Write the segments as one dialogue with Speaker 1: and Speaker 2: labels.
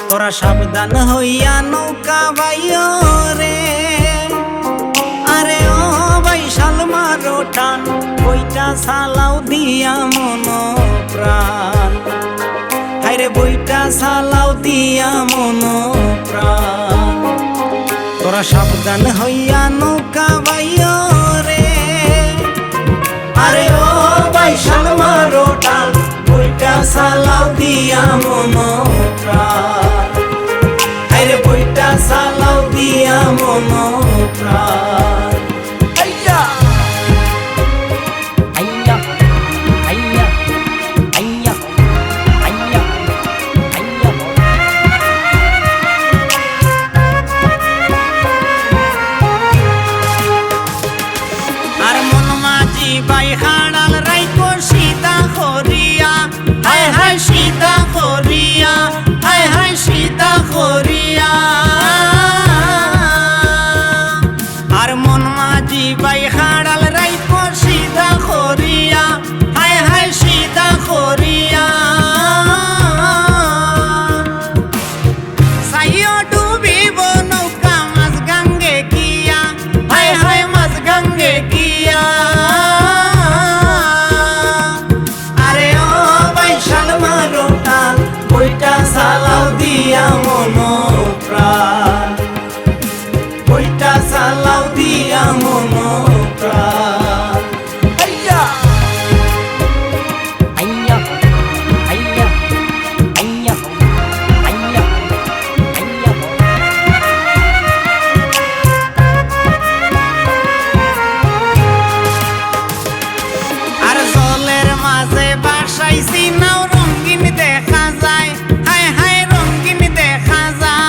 Speaker 1: তোরা সাবধান হইয়া নৌকা বাইও রে, আরে ও বৈশাল মারো টান, বইটা সালাও দিয়া মন প্রাণ, হায়রে বইটা সালাও দিয়া মন প্রাণ। তোরা সাবধান হইয়া নৌকা বাইও রে, আরে ও বৈশাল মারো টান, বইটা সালাও দিয়া মন প্রাণ, হায়রে বইটা সালাও দিয়া মন প্রাণ। বাইখাড়াল রাইকো সীতা খরিয়া, হায় হায় সীতা খরিয়া, হায় হায় সীতা খরিয়া। আর মন মাঝি বাইখাড়াল রাইকো সীতা খরিয়া, হায় হায় সীতা খরিয়া। সাইও ডুবিব নৌকা মাঝ গঙ্গে গিয়া, হায় হায় মাঝ গঙ্গে গিয়া। বইটা সালাও দিয়া মন প্রাণ, বইটা সালাও দিয়া মন প্রাণ। আর জলের মাঝে বাসাইছি নাও রঙিন দেখা যায়, হায় হায় রঙিন দেখা যায়।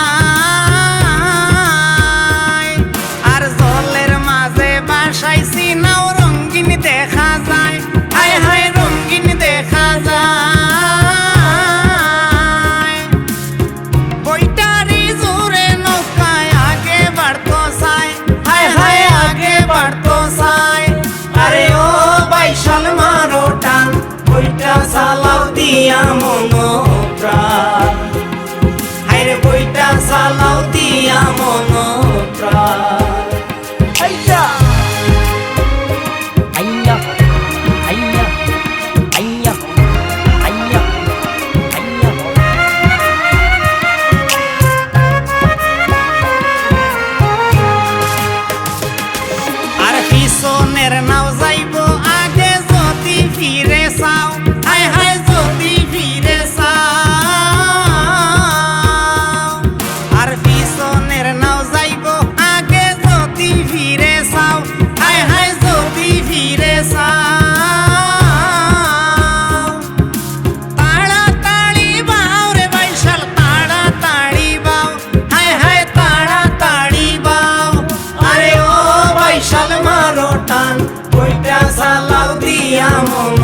Speaker 1: আর জলের মাঝে বাসাইছি নাও রঙিন দেখা যায়, হায় হায় রঙিন দেখা যায়। বইটারি জোরে নৌকায় আগে বাড়তো চাই, হায় হায় আগে বাড়তো চাই। আরে ও বৈশাল মারো টান, বইটা সালাও দিয়া মন প্রাণ, হায়রে বইটা সালাও দিয়া মন প্রাণ। আর পিছনের নাও যাইব আগে যদি ফিরে চাও, হায় হায় যদি ফিরে চাও। আর পিছনের নাও যাইব আগে যদি ফিরে চাও, হায় হায় যদি ফিরে চাও। তাড়াতাড়ি বাও রে বৈশাল তাড়াতাড়ি বাও, হায় হায় তাড়াতাড়ি বাও। আরে ও বৈশাল মারো টান, বইটা সালাও দিয়া মন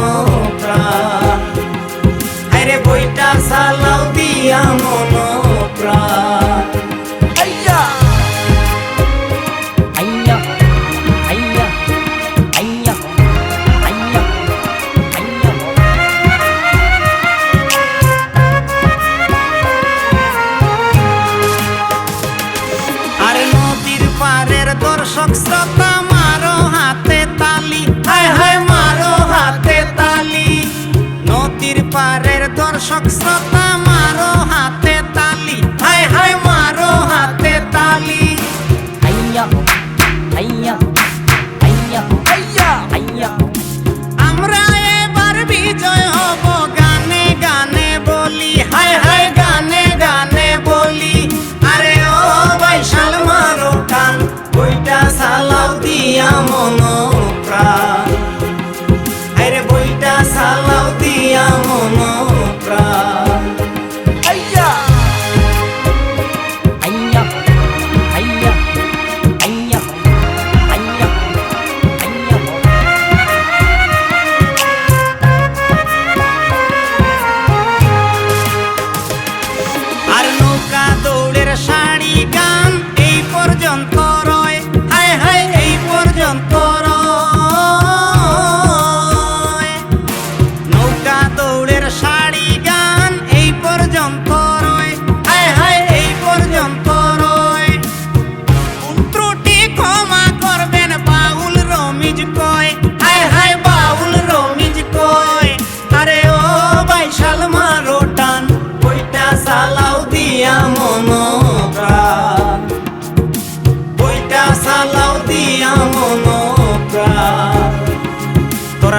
Speaker 1: প্রাণ, হায়রে বইটা সালাও দিয়া মন প্রাণ। আর নদীর পারের দর্শক শ্রোতা মারো হাতে তালি, হায় হায় মারো হাতে তালি। নদীর পারের দর্শক শ্রোতা মারো হাতে তালি, হায় হায় মারো হাতে তালি। আমরা এবার বিজয় হব গানে গানে বলি, হায় হায় গানে গানে বলি। আরে ও বৈশাল মারো টান, বইটা সালাও দিয়া মন প্রাণ, হায়রে বইটা সালাও দিয়া মন প্রাণ।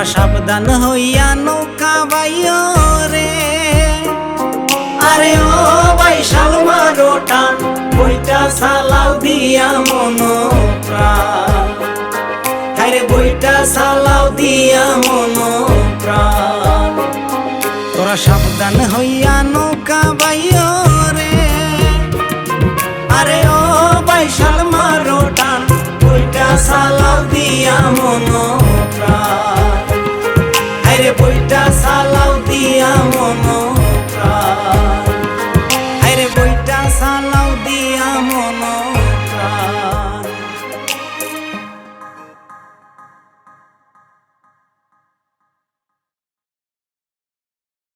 Speaker 1: তোরা সাবধান হইয়া নৌকা বাইও রে, আরে ও বাইশাল মারো টান, বইটা চালাও দিয়া মন প্রাণ, আরে বইটা চালাও দিয়া মন প্রাণ। তোরা সাবধান হইয়া নৌকা বাইও রে, আরে ও বাইশাল মারো টান, বইটা চালাও দিয়া মন প্রাণ, আরে বইটা চালাও দিয়া মন